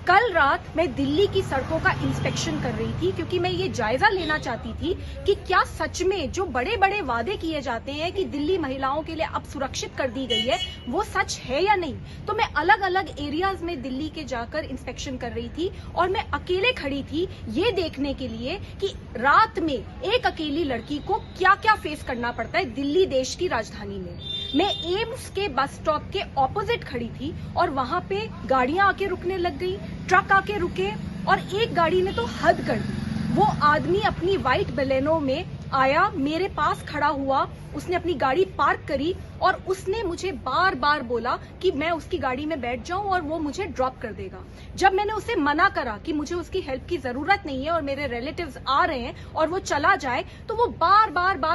कल रात मैं दिल्ली की सड़कों का इंस्पेक्शन कर रही थी क्योंकि मैं ये जायजा लेना चाहती थी कि क्या सच में जो बड़े बड़े वादे किए जाते हैं कि दिल्ली महिलाओं के लिए अब सुरक्षित कर दी गई है वो सच है या नहीं। तो मैं अलग अलग एरियाज में दिल्ली के जाकर इंस्पेक्शन कर रही थी और मैं अकेले खड़ी थी ये देखने के लिए कि रात में एक अकेली लड़की को क्या क्या फेस करना पड़ता है दिल्ली देश की राजधानी में। मैं एम्स के बस स्टॉप के ऑपोजिट खड़ी थी और वहां पे गाड़ियां आके रुकने लग गई, ट्रक आके रुके और एक गाड़ी ने तो हद कर दी। वो आदमी अपनी व्हाइट बलेनो में आया, मेरे पास खड़ा हुआ, उसने अपनी गाड़ी पार्क करी और उसने मुझे बार बार बोला कि मैं उसकी गाड़ी में बैठ जाऊं और वो मुझे ड्रॉप कर देगा। जब मैंने उसे मना करा कि मुझे उसकी हेल्प की जरूरत नहीं है और मेरे रिलेटिव्स आ रहे हैं और वो चला जाए, तो वो बार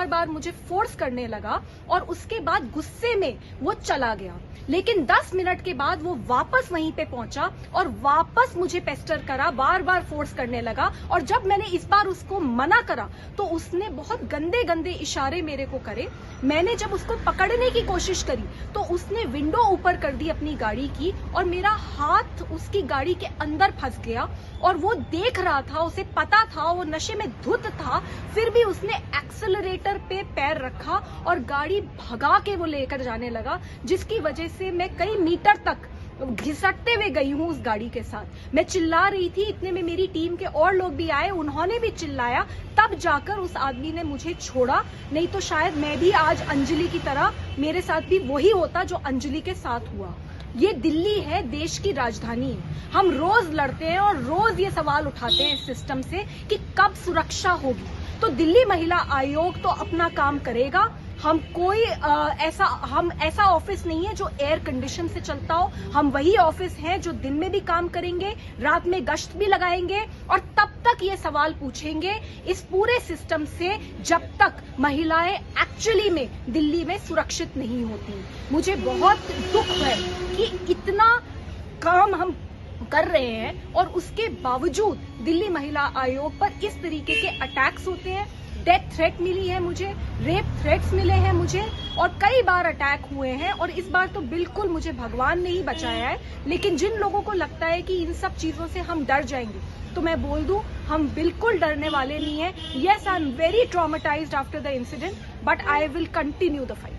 बार मुझे फोर्स करने लगा और उसके बाद गुस्से में वो चला गया। लेकिन 10 मिनट के बाद वो वापस वहीं पे पहुंचा और वापस मुझे पेस्टर करा, बार बार फोर्स करने लगा। और जब मैंने इस बार उसको मना करा तो उसने बहुत गंदे गंदे इशारे मेरे को करे। मैंने जब उसको पकड़ने की कोशिश करी तो उसने विंडो ऊपर कर दी अपनी गाड़ी की और मेरा हाथ उसकी गाड़ी के अंदर फंस गया और वो देख रहा था, उसे पता था, वो नशे में धुत था, फिर भी उसने एक्सेलरेटर पे पैर रखा और गाड़ी भगा के वो लेकर जाने लगा, जिसकी वजह से मैं कई मीटर तक घिसटते हुए गई हूँ उस गाड़ी के साथ। मैं चिल्ला रही थी, इतने में मेरी टीम के और लोग भी आए, उन्होंने भी चिल्लाया, तब जाकर उस आदमी ने मुझे छोड़ा। नहीं तो शायद मैं भी आज अंजलि की तरह मेरे साथ भी वही होता जो अंजलि के साथ हुआ। ये दिल्ली है, देश की राजधानी है। हम रोज लड़ते हैं और रोज ये सवाल उठाते हैं इस सिस्टम से कि कब सुरक्षा होगी। तो दिल्ली महिला आयोग तो अपना काम करेगा। हम कोई ऐसा ऑफिस नहीं है जो एयर कंडीशन से चलता हो। हम वही ऑफिस हैं जो दिन में भी काम करेंगे, रात में गश्त भी लगाएंगे और तब तक ये सवाल पूछेंगे इस पूरे सिस्टम से जब तक महिलाएं एक्चुअली में दिल्ली में सुरक्षित नहीं होती। मुझे बहुत दुख है कि इतना काम हम कर रहे हैं और उसके बावजूद दिल्ली महिला आयोग पर इस तरीके के अटैक्स होते हैं। डेथ थ्रेट मिली है मुझे, रेप थ्रेट्स मिले हैं मुझे और कई बार अटैक हुए हैं और इस बार तो बिल्कुल मुझे भगवान ने ही बचाया है। लेकिन जिन लोगों को लगता है कि इन सब चीजों से हम डर जाएंगे, तो मैं बोल दूं हम बिल्कुल डरने वाले नहीं हैं। Yes, I am very traumatised after the incident, but I will continue the fight.